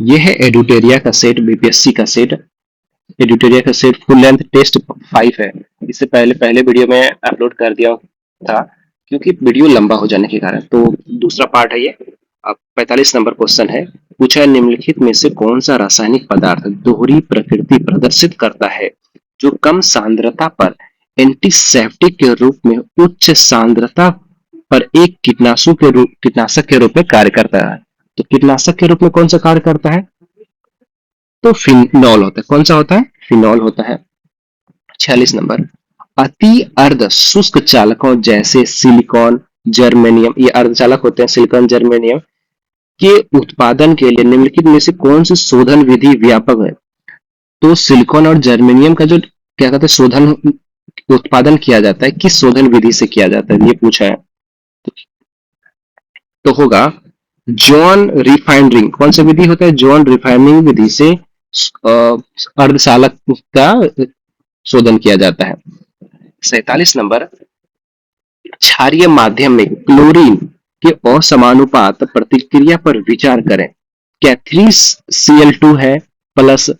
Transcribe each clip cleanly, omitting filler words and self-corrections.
ये है एडुटेरिया का सेट, बीपीएससी का सेट। एडुटेरिया का सेट फुल लेंथ टेस्ट 5 है। इससे पहले पहले वीडियो में अपलोड कर दिया था क्योंकि वीडियो लंबा हो जाने के कारण। तो दूसरा पार्ट है ये। अब 45 नंबर क्वेश्चन है। पूछा है निम्नलिखित में से कौन सा रासायनिक पदार्थ दोहरी प्रकृति प्रदर्शित करता है जो कम सांद्रता पर एंटीसेप्टिक के रूप में उच्च सांद्रता पर एक कीटनाशक के रूप में कार्य करता है। तो कीटनाशक के रूप में कौन सा कार्य करता है? तो फिनॉल होता है। कौन सा होता है? फिनॉल होता है। 46 नंबर, अति अर्ध शुष्क चालकों जैसे सिलिकॉन, जर्मेनियम, ये अर्धचालक होते हैं, सिलिकॉन जर्मेनियम के उत्पादन के लिए निम्नलिखित में से कौन सी शोधन विधि व्यापक है? तो सिलिकॉन और जर्मेनियम का जो क्या कहते हैं शोधन उत्पादन किया जाता है, किस शोधन विधि से किया जाता है, ये पूछा है। तो होगा जॉन रिफाइनरिंग। कौन सा विधि होता है? जॉन रिफाइनिंग विधि से अर्धचालक का शोधन किया जाता है। 47 नंबर, क्षारीय माध्यम में क्लोरीन के असमानुपात प्रतिक्रिया पर विचार करें। क्या 3Cl2 है plus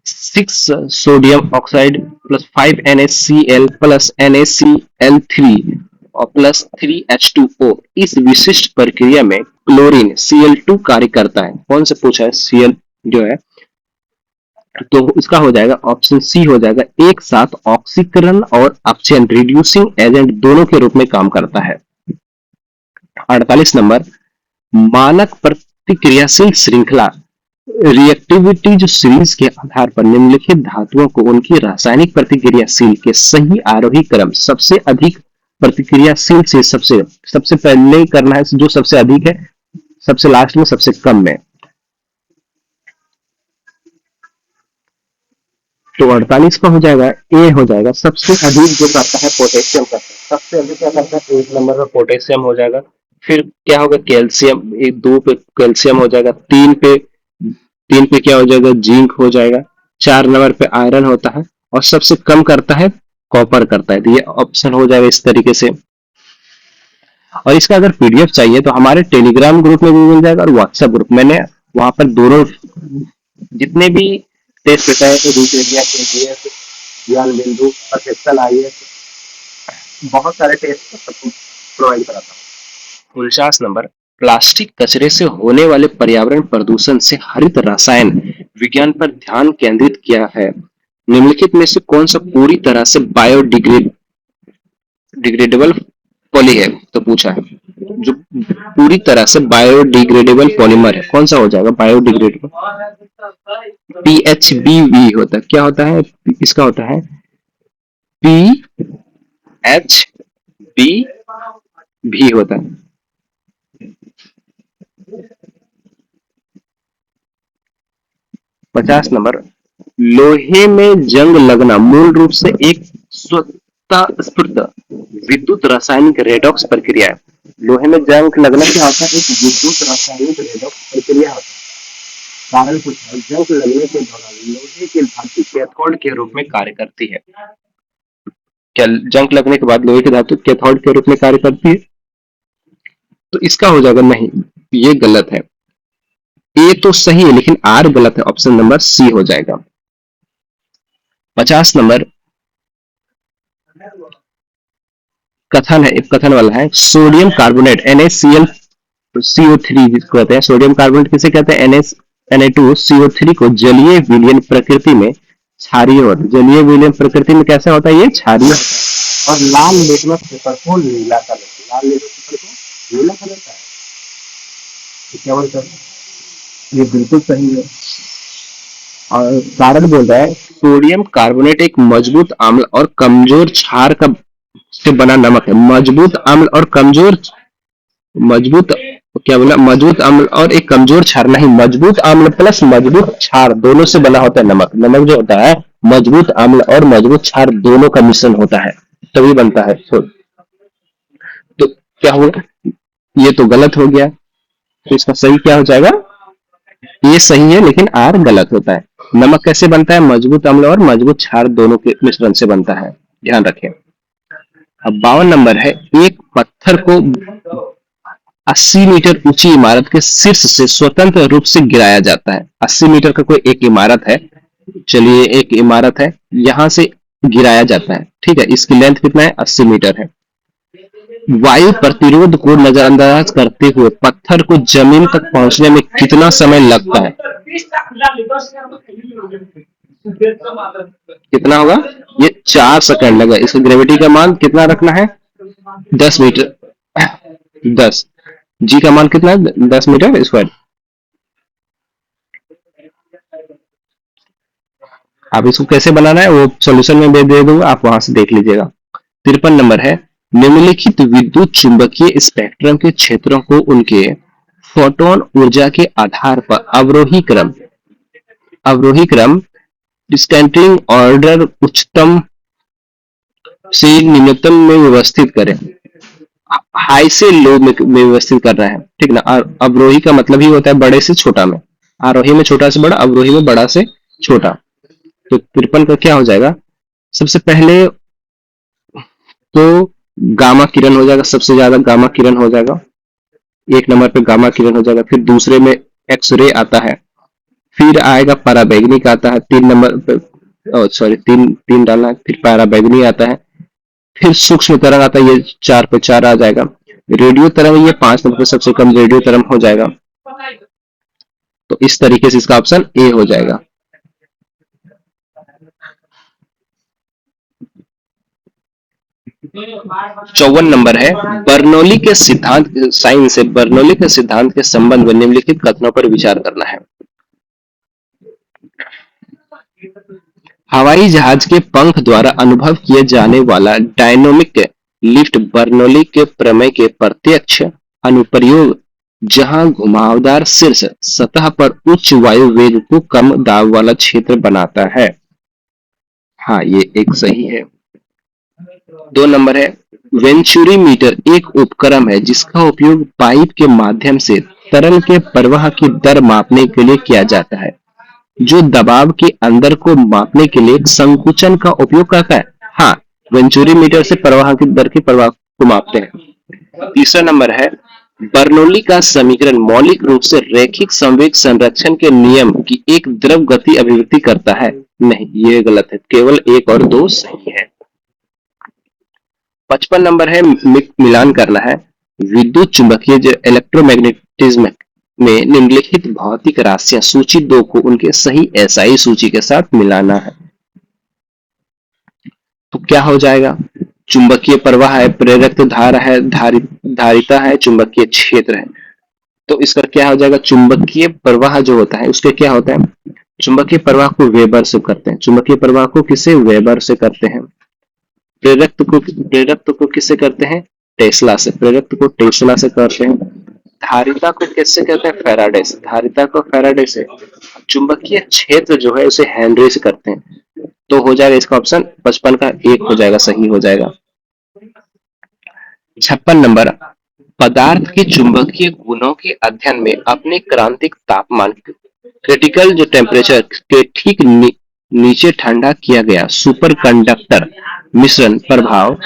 6 sodium oxide plus 5 NaCl plus NaCl3 और प्लस 3H2O। इस विशिष्ट प्रक्रिया में क्लोरीन Cl2 कार्य करता है। कौन सा पूछा है? Cl जो है, तो इसका हो जाएगा ऑप्शन सी हो जाएगा। एक साथ ऑक्सीकरण और अपचयन रिड्यूसिंग एजेंट दोनों के रूप में काम करता है। 48 नंबर, मानक प्रतिक्रियाशील श्रृंखला रिएक्टिविटी जो सीरीज के आधार पर निम्नलिखित धातुओं को उनकी रासायनिक प्रतिक्रियाशील के सही आरोही क्रम सबसे अधिक प्रतिक्रियाशील से सबसे पहले करना है जो सबसे अधिक है, सबसे लास्ट में सबसे कम में। तो 48 का हो जाएगा ए हो जाएगा। सबसे अधिक जो करता है पोटेशियम करता है, सबसे अधिक क्या करता है? एक नंबर पर पोटेशियम हो जाएगा। फिर क्या होगा? कैल्शियम, एक 2 पे कैल्शियम हो जाएगा। 3 पे क्या हो जाएगा? जिंक हो जाएगा। 4 नंबर पे आयरन होता है और सबसे कम करता है कॉपर करता है। तो ये ऑप्शन हो जाएगा इस तरीके से। और इसका अगर पीडीएफ चाहिए तो हमारे टेलीग्राम ग्रुप में भी मिल जाएगा और व्हाट्सएप ग्रुप। मैंने वहां पर दोनों जितने भी टेस्ट बताए थे, रूटेरिया के जीएस, ज्ञान बिंदु और एक्सेल आईएएस, बहुत सारे टेस्ट सबको प्रोवाइड कराता हूँ। 49 नंबर, प्लास्टिक कचरे से होने वाले पर्यावरण प्रदूषण से हरित रसायन विज्ञान पर ध्यान केंद्रित किया है। निम्नलिखित में से कौन सा पूरी तरह से बायोडिग्रेडेबल पॉली है? तो पूछा है जो पूरी तरह से बायोडिग्रेडेबल पॉलीमर है, कौन सा हो जाएगा? बायोडिग्रेडेबल PHBV होता है। क्या होता है इसका? होता है PHBV होता है। 50 नंबर, लोहे में जंग लगना मूल रूप से एक स्वतः स्फूर्त विद्युत रासायनिक रेडॉक्स प्रक्रिया है। लोहे में जंग लगना क्या होता है? एक विद्युत रासायनिक रेडॉक्स प्रक्रिया होता है। कारण पूछा है, जंग लगने के दौरान लोहे की धातु कैथोड के रूप में कार्य करती है। क्या जंग लगने के बाद लोहे की धातु कैथोड के रूप में कार्य करती है? तो इसका हो जाएगा नहीं, ये गलत है। ए तो सही है लेकिन आर गलत है। ऑप्शन नंबर सी हो जाएगा। 50 नंबर, कथन है, एक कथन वाला है। सोडियम कार्बोनेट NaClCO3 जिसको कहते हैं, सोडियम कार्बोनेट किसे कहते हैं? Na2CO3 को जलीय विलयन प्रकृति में क्षारीय होता है। जलीय विलयन प्रकृति में कैसा होता है? ये क्षारीय होता है। और लाल लिटमस पेपर को नीला कलर, लाल लिटमस पेपर को नीला कलर का है। तो क्या बोलते हैं? ये बिल्कुल सही है। और कारण बोल रहा है सोडियम कार्बोनेट एक मजबूत अम्ल और कमजोर क्षार का से बना नमक है। मजबूत अम्ल और कमजोर, मजबूत क्या बोला? मजबूत अम्ल और एक कमजोर क्षार, नहीं, मजबूत अम्ल प्लस मजबूत क्षार दोनों से बना होता है नमक। नमक जो होता है मजबूत अम्ल और मजबूत क्षार दोनों का मिश्रण होता है तभी बनता है। तो क्या हुआ? ये तो गलत हो गया। तो इसका सही क्या हो जाएगा? ये सही है लेकिन आर गलत होता है। नमक कैसे बनता है? मजबूत अम्ल और मजबूत क्षार दोनों के मिश्रण से बनता है, ध्यान रखें। अब 52 नंबर है, एक पत्थर को 80 मीटर ऊंची इमारत के शीर्ष से स्वतंत्र रूप से गिराया जाता है। 80 मीटर का कोई एक इमारत है, चलिए एक इमारत है, यहां से गिराया जाता है, ठीक है, इसकी लेंथ कितना है, 80 मीटर है। वायु प्रतिरोध को नजरअंदाज करते हुए पत्थर को जमीन तक पहुंचने में कितना समय लगता है? कितना होगा? ये 4 सेकंड लगा। इसका ग्रेविटी का मान कितना रखना है? 10 मीटर। 10। जी का मान कितना है? 10 मीटर स्क्वायर। आप इसको कैसे बनाना है वो सॉल्यूशन में दे दूंगा, आप वहां से देख लीजिएगा। 53 नंबर है, निम्नलिखित विद्युत चुंबकीय स्पेक्ट्रम के क्षेत्रों को उनके फोटोन ऊर्जा के आधार पर अवरोही क्रम डिस्टेंटिंग ऑर्डर उच्चतम से निम्नतम में व्यवस्थित करें। हाई से लो में व्यवस्थित कर रहा है, ठीक ना। अवरोही का मतलब ही होता है बड़े से छोटा में, आरोही में छोटा से बड़ा, अवरोही में बड़ा से छोटा। तो 53 का क्या हो जाएगा? सबसे पहले तो गामा किरण हो जाएगा, सबसे ज्यादा गामा किरण हो जाएगा, 1 नंबर पे गामा किरण हो जाएगा। फिर दूसरे में एक्सरे आता है, फिर आएगा पराबैंगनिक आता है 3 नंबर पे, सॉरी तीन तीन डालना है, फिर पराबैंगनी आता है, फिर सूक्ष्म तरंग आता है, ये 4 पे 4 आ जाएगा। रेडियो तरंग ये 5 नंबर पे सबसे कम रेडियो तरंग हो जाएगा। तो इस तरीके से इसका ऑप्शन ए हो जाएगा। 54 नंबर है, बर्नौली के सिद्धांत साइंस से बर्नौली के सिद्धांत के संबंध में निम्नलिखित कथनों पर विचार करना है। हवाई जहाज के पंख द्वारा अनुभव किए जाने वाला डायनामिक लिफ्ट बर्नौली के प्रमेय के प्रत्यक्ष अनुप्रयोग, जहां घुमावदार शीर्ष सतह पर उच्च वायु वेग को कम दाब वाला क्षेत्र बनाता है। हाँ, ये एक सही है। 2 नंबर है, वेंचुरी मीटर एक उपकरण है जिसका उपयोग पाइप के माध्यम से तरल के प्रवाह की दर मापने के लिए किया जाता है, जो दबाव के अंदर को मापने के लिए संकुचन का उपयोग करता है। हाँ, वेंचुरी मीटर से प्रवाह की दर की प्रवाह को मापते हैं। 3 नंबर है, बर्नौली का समीकरण मौलिक रूप से रैखिक संवेग संरक्षण के नियम की एक द्रव गति अभिव्यक्ति करता है। नहीं, ये गलत है, केवल 1 और 2 सही है। 55 नंबर है, मिलान करना है। विद्युत चुंबकीय जो इलेक्ट्रोमैग्नेटिज्म में निम्नलिखित भौतिक राशियां सूची 2 को उनके सही एसआई सूची के साथ मिलाना है। तो क्या हो जाएगा? चुंबकीय प्रवाह है, प्रेरक धारा है, धारिता है, चुंबकीय क्षेत्र है। तो इसका क्या हो जाएगा? चुंबकीय प्रवाह जो होता है उसके क्या होता है? चुंबकीय प्रवाह को वेबर से करते हैं। चुंबकीय प्रवाह को किसे? वेबर से करते हैं। प्रेरक को किससे करते हैं? टेस्ला से। प्रेरक को टेस्ला से करते हैं। धारिता को किससे करते हैं? फैराडे से। धारिता को फैराडे से। चुंबकीय क्षेत्र जो है उसे हेनरी से करते हैं। तो हो जाएगा इसका ऑप्शन 55 का 1 हो जाएगा, सही हो जाएगा। 56 नंबर, पदार्थ के चुंबकीय गुणों के अध्ययन में अपने क्रांतिक तापमान क्रिटिकल जो टेम्परेचर के ठीक नीचे ठंडा किया गया सुपर कंडक्टर मिश्रण प्रभाव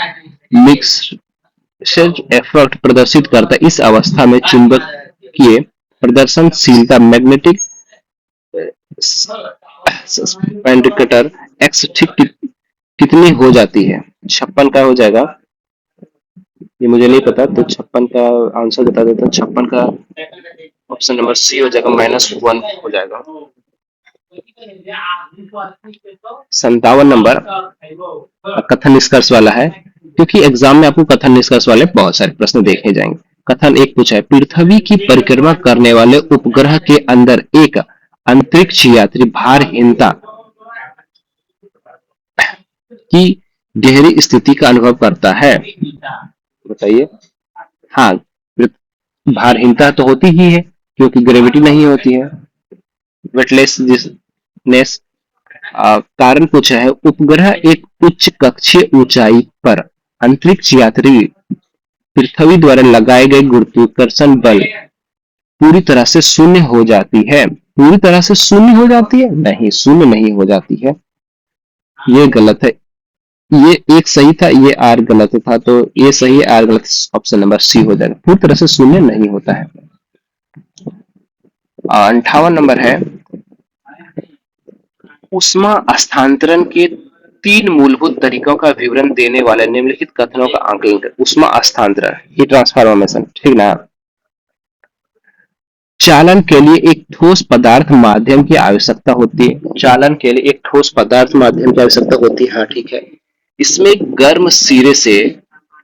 मिक्सर इफेक्ट प्रदर्शित करता है। इस अवस्था में चुंबकीय प्रदर्शनशीलता मैग्नेटिक सस्पेंडिकेटर एक्स ठीक कितनी हो जाती है? 56 का हो जाएगा, ये मुझे नहीं पता, तो 56 का आंसर बता देता हूँ। 56 का ऑप्शन नंबर सी हो जाएगा, -1 हो जाएगा। 57 नंबर कथन निष्कर्ष वाला है, क्योंकि एग्जाम में आपको कथन निष्कर्ष वाले बहुत सारे प्रश्न देखे जाएंगे। कथन 1 पूछा है, पृथ्वी की परिक्रमा करने वाले उपग्रह के अंदर एक अंतरिक्ष यात्री भारहीनता की गहरी स्थिति का अनुभव करता है। बताइए। हाँ, भारहीनता तो होती ही है क्योंकि ग्रेविटी नहीं होती है। वेटलेसनेस कारण पूछा है, उपग्रह एक उच्च कक्षीय ऊंचाई पर अंतरिक्ष यात्री पृथ्वी द्वारा लगाए गए गुरुत्वाकर्षण बल पूरी तरह से शून्य हो जाती है। पूरी तरह से शून्य हो जाती है? नहीं, शून्य नहीं हो जाती है, ये गलत है। ये एक सही था, ये आर गलत था, तो ये सही है, आर गलत, ऑप्शन नंबर सी हो जाएगा। पूरी तरह से शून्य नहीं होता है। 58 नंबर है, ऊष्मा स्थानांतरण के तीन मूलभूत तरीकों का विवरण देने वाले निम्नलिखित कथनों का आकलन करें। ऊष्मा स्थानांतरण, हीट ट्रांसफॉर्मेशन, ठीक ना। चालन के लिए एक ठोस पदार्थ माध्यम की आवश्यकता होती है। चालन के लिए एक ठोस पदार्थ माध्यम की आवश्यकता होती है, हाँ ठीक है। इसमें गर्म सिरे से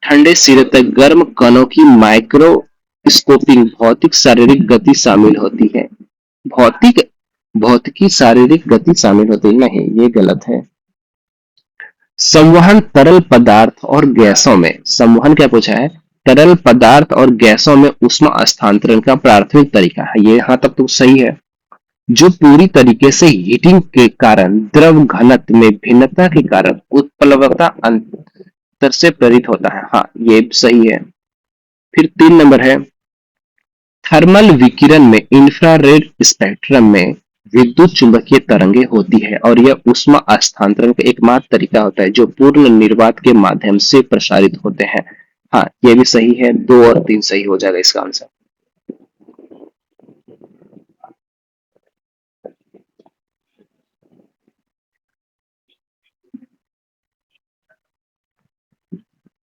ठंडे सिरे तक गर्म कणों की माइक्रोस्कोपिक भौतिक शारीरिक गति शामिल होती है। भौतिक भौतिकी शारीरिक गति शामिल होती है, नहीं ये गलत है। संवहन तरल पदार्थ और गैसों में, संवहन क्या पूछा है, तरल पदार्थ और गैसों में ऊष्मा स्थानांतरण का प्राथमिक तरीका है, ये यहां तक तो सही है। जो पूरी तरीके से हीटिंग के कारण द्रव घनत्व में भिन्नता के कारण उत्प्लवकता अंतर से प्रेरित होता है, हाँ ये सही है। फिर 3 नंबर है, थर्मल विकिरण में इंफ्रारेड स्पेक्ट्रम में विद्युत चुंबकीय तरंगे होती है और यह ऊष्मा स्थानांतरण का एकमात्र तरीका होता है जो पूर्ण निर्वात के माध्यम से प्रसारित होते हैं। हाँ ये भी सही है, 2 और 3 सही हो जाएगा इसका आंसर।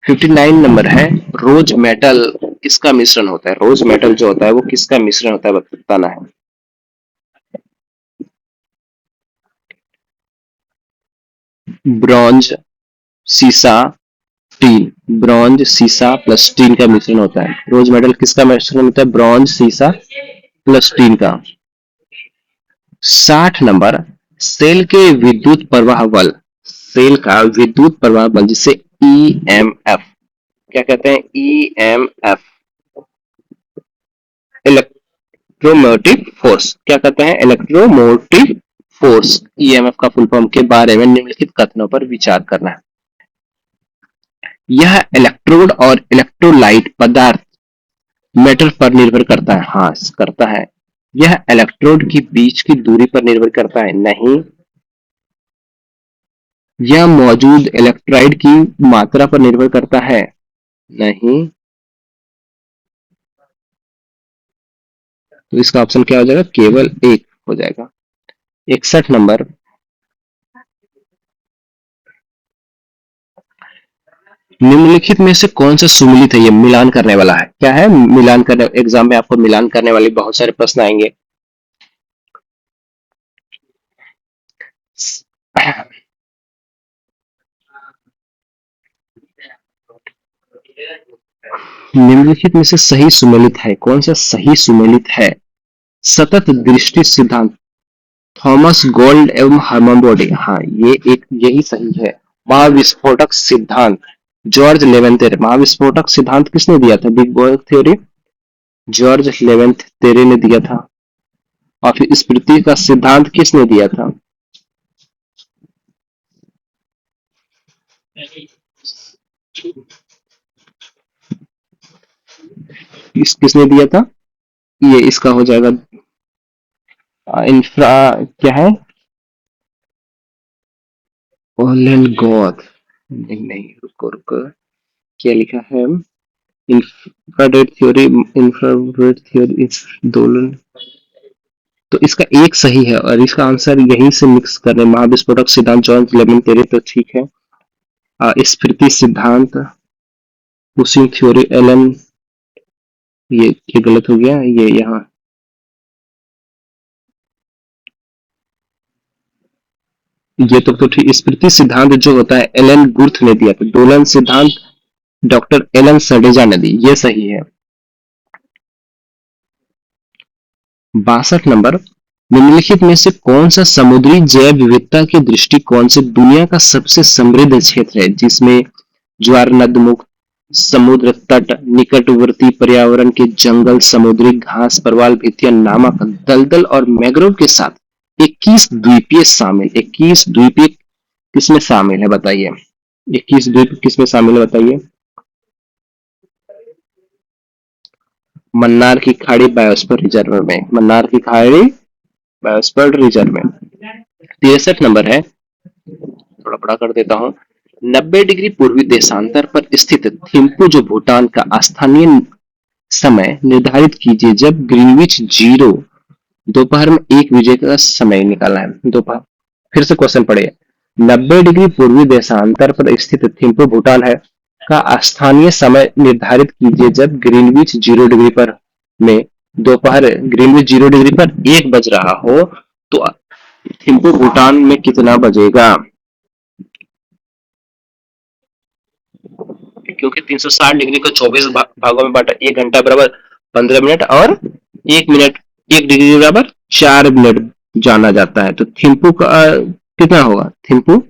59 नंबर है, रोज मेटल किसका मिश्रण होता है। रोज मेटल जो होता है वो किसका मिश्रण होता है, बताना है। ब्रॉन्ज, सीसा, टीन। ब्रॉन्ज, सीसा प्लस टीन का मिश्रण होता है। रोज मेटल किसका मिश्रण होता है, ब्रॉन्ज, सीसा प्लस टीन का। 60 नंबर, सेल के विद्युत प्रवाह बल, सेल का विद्युत प्रवाह बल जिसे ईएमएफ क्या कहते हैं, ईएमएफ, इलेक्ट्रोमोटिव फोर्स, क्या कहते हैं, इलेक्ट्रोमोटिव फोर्स, ईएमएफ का फुल फॉर्म के बारे में निम्नलिखित कथनों पर विचार करना है। यह इलेक्ट्रोड और इलेक्ट्रोलाइट पदार्थ मेटल पर निर्भर करता है, हाँ करता है। यह इलेक्ट्रोड की बीच की दूरी पर निर्भर करता है, नहीं। यह मौजूद इलेक्ट्राइड की मात्रा पर निर्भर करता है, नहीं। तो इसका ऑप्शन क्या हो जाएगा, केवल एक हो जाएगा। 61 नंबर, निम्नलिखित में से कौन सा सुमेलित है, ये मिलान करने वाला है, क्या है मिलान करने, एग्जाम में आपको मिलान करने वाले बहुत सारे प्रश्न आएंगे। निम्नलिखित में से सही सुमेलित है, कौन सा सही सुमेलित है। सतत दृष्टि सिद्धांत, थॉमस गोल्ड एवं हर्मन बॉडी, हाँ ये एक यही सही है। महाविस्फोटक सिद्धांत, जॉर्ज लेवेंथेरे। महाविस्फोटक सिद्धांत किसने दिया था, बिग बैंग थ्योरी, जॉर्ज लेवेंथेरे ने दिया था। और फिर स्मृति का सिद्धांत किसने दिया था, किसने दिया था, ये इसका हो जाएगा इंफ्रा, क्या है, ओलेन गॉथ, नहीं नहीं रुको रुको, क्या लिखा है, इंफ्रारेड थ्योरी, इंफ्रारेड थ्योरी दोलन, तो इसका एक सही है और इसका आंसर यहीं से मिक्स करने, महाविस्फोटक सिद्धांत जॉर्ज लेवेंथेरे तो ठीक है। स्फीति सिद्धांत, कुशिंग थ्योरी एलन, ये गलत हो गया, ये यहाँ, ये तो ठीक। स्मृति सिद्धांत जो होता है एलन गुर्थ ने दिया था, दोलन सिद्धांत डॉक्टर एलन सडेजा ने दी, ये सही है। 62 नंबर, निम्नलिखित में से कौन सा समुद्री जैव विविधता के दृष्टिकोण से दुनिया का सबसे समृद्ध क्षेत्र है, जिसमें ज्वार नदमुख, समुद्र तट, निकटवर्ती पर्यावरण के जंगल, समुद्री घास, प्रवाल भित्तियां, नामक दलदल और मैंग्रोव के साथ 21 द्वीपीय शामिल, 21 द्वीपीय किसमें शामिल है बताइए, 21 द्वीप किसमें शामिल है बताइए। मन्नार की खाड़ी बायोस्फीयर रिजर्व में, मन्नार की खाड़ी बायोस्फीयर रिजर्व में। 63 नंबर है, थोड़ा बड़ा कर देता हूँ, 90 डिग्री पूर्वी देशांतर पर स्थित थिम्पू जो भूटान का स्थानीय समय निर्धारित कीजिए जब ग्रीनविच जीरो दोपहर में 1 बजे का समय निकालना है। दोपहर फिर से क्वेश्चन पढ़िए। 90 डिग्री पूर्वी देशांतर पर स्थित थिम्पू भूटान है का स्थानीय समय निर्धारित कीजिए जब ग्रीनविच 0 डिग्री पर में दोपहर ग्रीनविच 0 डिग्री पर 1 बज रहा हो तो थिम्पू भूटान में कितना बजेगा? क्योंकि 360 डिग्री को 24 भागों में बांटा 1 घंटा बराबर 15 मिनट और 1 मिनट 1 डिग्री बराबर 4 मिनट जाना जाता है। तो थिम्पू का कितना होगा? थिम्पू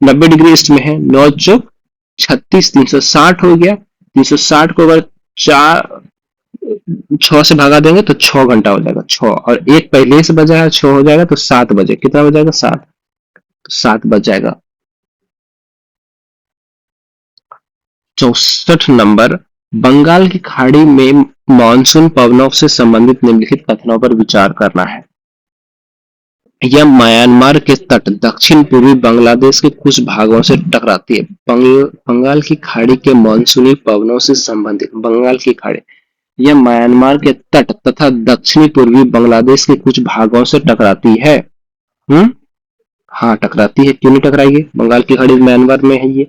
90 डिग्री ईस्ट में है, 9 चौक 36 360 हो गया। 360 को अगर चार 6 से भागा देंगे तो 6 घंटा हो जाएगा। 6 और एक पहले से बजा है, 6 हो जाएगा तो 7 बजे कितना बजाएगा? 7, तो 7 बज जाएगा। 64 नंबर, बंगाल की खाड़ी में मानसून पवनों से संबंधित निम्नलिखित कथनों पर विचार करना है। यह म्यांमार के तट दक्षिण पूर्वी बांग्लादेश के कुछ भागों से टकराती है। बंगाल की खाड़ी के मानसूनी पवनों से संबंधित बंगाल की खाड़ी यह म्यांमार के तट तथा दक्षिणी पूर्वी बांग्लादेश के कुछ भागों से टकराती है। हम्म, हाँ टकराती है, क्यों नहीं टकराएगी? बंगाल की खाड़ी म्यांमार में है ये।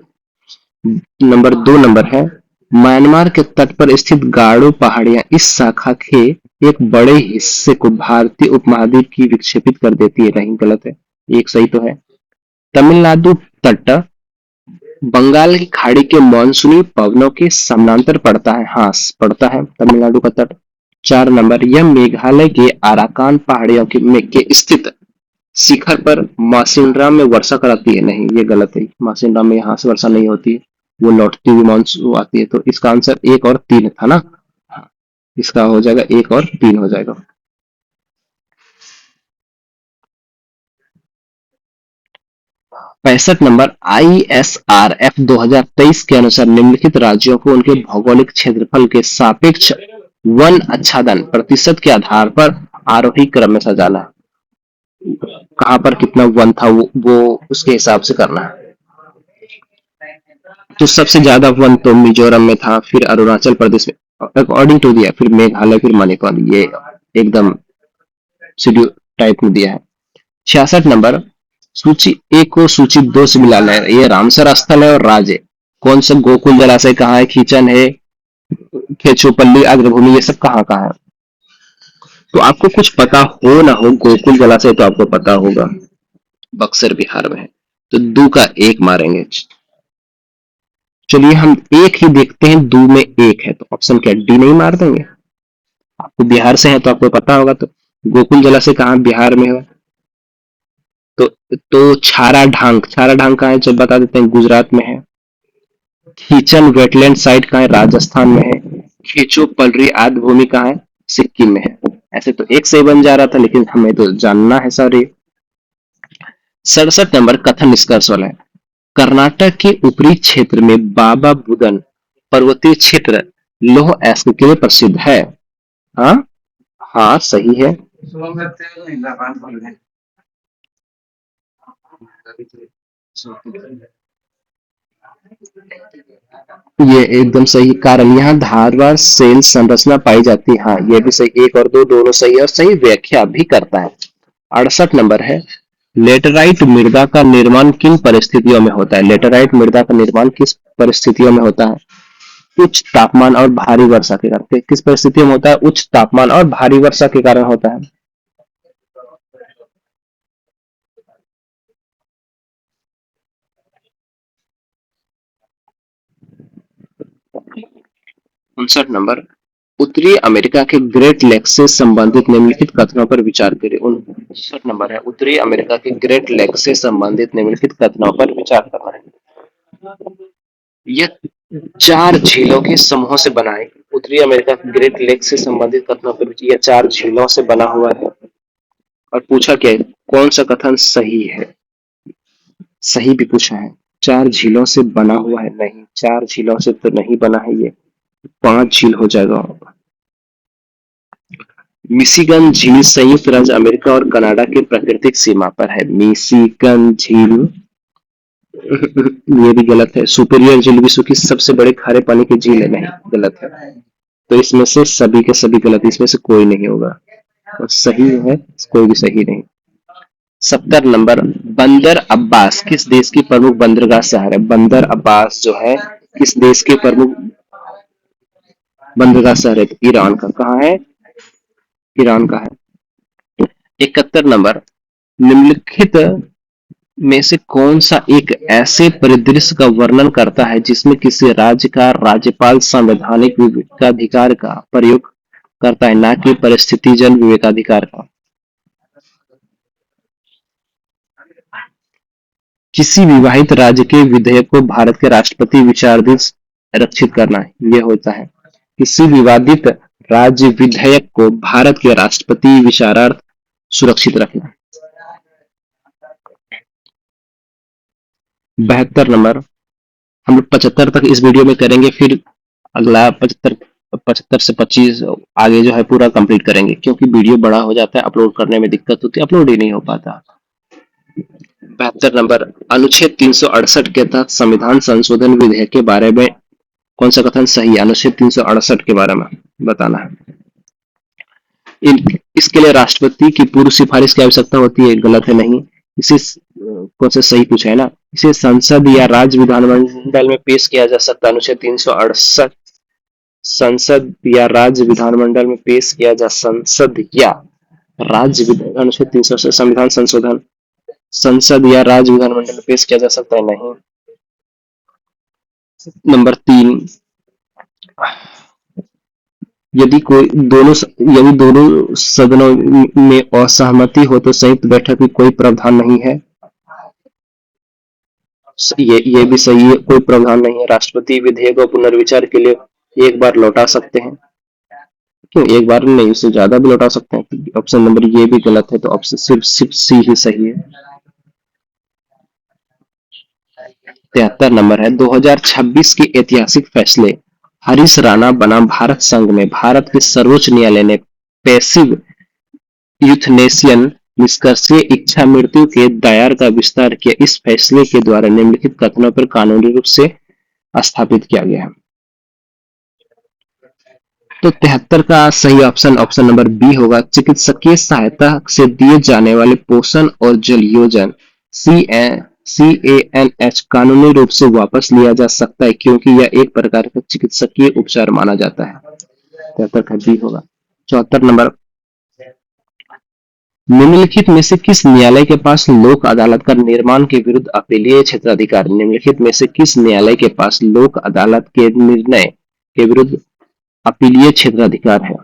नंबर 2 है, म्यांमार के तट पर स्थित गारो पहाड़ियां इस शाखा के एक बड़े हिस्से को भारतीय उपमहाद्वीप की विक्षेपित कर देती है। नहीं, गलत है, एक सही तो है। तमिलनाडु तट बंगाल की खाड़ी के मानसूनी पवनों के समानांतर पड़ता है। हाँ पड़ता है तमिलनाडु का तट। 4 यह मेघालय के आराकान पहाड़ियों के स्थित शिखर पर मासिनराम में वर्षा कराती है। नहीं, ये गलत है, मासिनराम में यहाँ से वर्षा नहीं होती है, वो लौटती हुई मानसून आती है। तो इसका आंसर 1 और 3 था ना। हाँ, इसका हो जाएगा 1 और 3 हो जाएगा। 65 ISRF 2023 के अनुसार निम्नलिखित राज्यों को उनके भौगोलिक क्षेत्रफल के सापेक्ष वन आच्छादन प्रतिशत के आधार पर आरोही क्रम में सजाना है। कहाँ पर कितना वन था वो उसके हिसाब से करना है। तो सबसे ज्यादा वन तो मिजोरम में था, फिर अरुणाचल प्रदेश में अकॉर्डिंग टू दिया, फिर मेघालय, फिर मणिपुर। ये एकदम शेड्यूल टाइप में दिया है। 66 सूची एक को सूची 2 से मिलाना है। ये रामसर स्थल है और राज है। कौन सा गोकुल जलाशय कहाँ है? खींचन है, खेचोपल्ली अग्रभूमि, ये सब कहाँ कहाँ है? तो आपको कुछ पता हो ना हो, गोकुल जलाशय तो आपको पता होगा, बक्सर बिहार में है। तो दो का 1 मारेंगे। चलिए हम एक ही देखते हैं, दो में 1 है तो ऑप्शन क्या डी नहीं मार देंगे? आपको बिहार से है तो आपको पता होगा। तो गोकुल जलाशय कहाँ बिहार में है? तो छारा ढांग कहाँ है? जब बता देते हैं, गुजरात में है। खीचन वेटलैंड साइट कहाँ है? राजस्थान में है। खींचो पलरी आद्य भूमि कहाँ है? सिक्किम में है। ऐसे तो एक से ही बन जा रहा था, लेकिन हमें तो जानना है सारे। 67 कथन निष्कर्ष वाला है। कर्नाटक के ऊपरी क्षेत्र में बाबा बुदन पर्वतीय क्षेत्र लोह अयस्क के लिए प्रसिद्ध है। हाँ, हाँ सही है। ये एकदम सही कारण यहाँ धारवार सेल संरचना पाई जाती है। हाँ ये भी सही, 1 और 2 दोनों सही है और सही व्याख्या भी करता है। 68 है, लेटराइट मृदा का निर्माण किन परिस्थितियों में होता है? लेटराइट मृदा का निर्माण किस परिस्थितियों में होता है? उच्च तापमान और भारी वर्षा के कारण। किस परिस्थितियों में होता है? उच्च तापमान और भारी वर्षा के कारण होता है। 59 उत्तरी अमेरिका के ग्रेट लेक्स से संबंधित निम्नलिखित कथनों पर विचार करें। 59 है, उत्तरी अमेरिका के ग्रेट लेक्स से संबंधित निम्नलिखित कथनों पर विचार करना है। यह 4 झीलों के समूहों से बना है। उत्तरी अमेरिका के ग्रेट लेक से संबंधित कथनों पर यह 4 झीलों से बना हुआ है। और पूछा क्या है? कौन सा कथन सही है? सही भी पूछा है। 4 झीलों से बना हुआ है? नहीं, 4 झीलों से तो नहीं बना है ये, 5 झील हो जाएगा। मिशिगन झील संयुक्त राज्य अमेरिका और कनाडा की प्राकृतिक सीमा पर है। मिशिगन झील ये भी गलत है। सुपीरियर झील विश्व की सबसे बड़े खारे पानी की झील है, नहीं गलत है। तो इसमें से सभी के सभी गलत, इसमें से कोई नहीं होगा और सही है कोई भी सही नहीं। 70 नंबर, बंदर अब्बास किस देश की प्रमुख बंदरगाह शहर है? बंदर अब्बास जो है किस देश के प्रमुख बंदरगाह शहर है? तो ईरान का। कहाँ है? ईरान का है। 71 नंबर, निम्नलिखित में से कौन सा एक ऐसे परिदृश्य का वर्णन करता है जिसमें किसी राज्य का राज्यपाल संवैधानिक विवेकाधिकार का प्रयोग करता है, ना कि परिस्थितिजन्य विवेकाधिकार का? किसी विवाहित राज्य के विधेयक को भारत के राष्ट्रपति विचाराधीन रक्षित करना है, ये होता है। किसी विवादित राज्य विधेयक को भारत के राष्ट्रपति विचारार्थ सुरक्षित रखना। 72 नंबर, हम लोग 75 तक इस वीडियो में करेंगे, फिर अगला 75 75 से 25 आगे जो है पूरा कंप्लीट करेंगे, क्योंकि वीडियो बड़ा हो जाता है, अपलोड करने में दिक्कत होती है, अपलोड ही नहीं हो पाता। 72 नंबर, अनुच्छेद 368 के तहत संविधान संशोधन विधेयक के बारे में कौन सा कथन सही है? अनुच्छेद 368 के बारे में बताना है। इसके लिए राष्ट्रपति की पूर्व सिफारिश की आवश्यकता होती है, गलत है, नहीं। इसे कौन सा सही पूछा है ना, इसे संसद या राज्य विधानमंडल में पेश किया जा सकता है। अनुच्छेद 368 संसद या राज्य विधानमंडल में पेश किया जा, संसद या राज्य अनुच्छेद 368 संविधान संशोधन संसद या राज्य विधानमंडल में पेश किया जा सकता है, नहीं। नंबर 3, यदि दोनों सदनों में असहमति हो तो संयुक्त बैठक में कोई प्रावधान नहीं है। ये भी सही है, कोई प्रावधान नहीं है। राष्ट्रपति विधेयक को पुनर्विचार के लिए एक बार लौटा सकते हैं। क्यों एक बार नहीं, उससे ज्यादा भी लौटा सकते हैं। ऑप्शन नंबर ये भी गलत है, तो ऑप्शन सिर्फ सी ही सही है। 73 नंबर है, 2026 के ऐतिहासिक फैसले हरीश राणा बनाम भारत संघ में भारत के सर्वोच्च न्यायालय ने पैसिव यूथनेशियन निष्कर्षीय इच्छा मृत्यु के दायर का विस्तार किया। इस फैसले के द्वारा निम्नलिखित कथनों पर कानूनी रूप से स्थापित किया गया है। तो 73 का सही ऑप्शन ऑप्शन नंबर बी होगा। चिकित्सकीय सहायता से दिए जाने वाले पोषण और जल योजन CANH कानूनी रूप से वापस लिया जा सकता है, क्योंकि यह एक प्रकार का चिकित्सकीय उपचार माना जाता है। 73 का बी होगा। 74 नंबर, निम्नलिखित में से किस न्यायालय के पास लोक अदालत का निर्माण के विरुद्ध अपीलीय क्षेत्राधिकार? निम्नलिखित में से किस न्यायालय के पास लोक अदालत के निर्णय के विरुद्ध अपीलीय क्षेत्राधिकार है?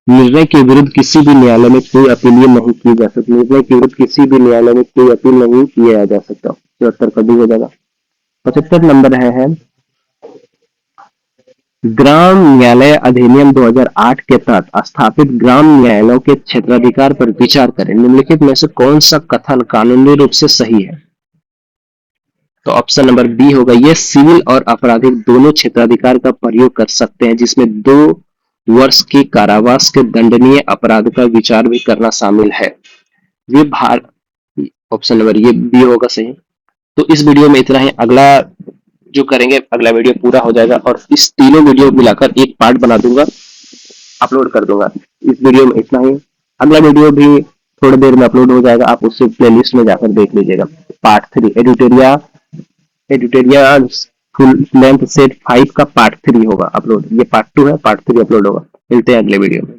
निर्णय के विरुद्ध किसी भी न्यायालय में कोई अपील नहीं की जा सकती। निर्णय के विरुद्ध किसी भी न्यायालय में कोई अपील नहीं किया जा सकता। 74 का भी हो जाएगा। 75 नंबर है ग्राम न्यायालय अधिनियम 2008 के तहत स्थापित ग्राम न्यायालयों के क्षेत्राधिकार पर विचार करें। निम्नलिखित में से कौन सा कथन कानूनी रूप से सही है? तो ऑप्शन नंबर बी होगा। ये सिविल और आपराधिक दोनों क्षेत्राधिकार का प्रयोग कर सकते हैं, जिसमें 2 वर्ष के कारावास के दंडनीय अपराध का विचार भी करना शामिल है। ये ऑप्शन नंबर ये बी होगा सही। तो इस वीडियो में इतना ही। अगला जो करेंगे, अगला वीडियो पूरा हो जाएगा और इस तीनों वीडियो मिलाकर एक पार्ट बना दूंगा, अपलोड कर दूंगा। इस वीडियो में इतना ही। अगला वीडियो भी थोड़ी देर में अपलोड हो जाएगा, आप उससे प्लेलिस्ट में जाकर देख लीजिएगा। पार्ट 3 एडिटेरिया फुल लेंथ सेट 5 का पार्ट 3 होगा अपलोड। ये पार्ट 2 है, पार्ट 3 अपलोड होगा। मिलते हैं अगले वीडियो में।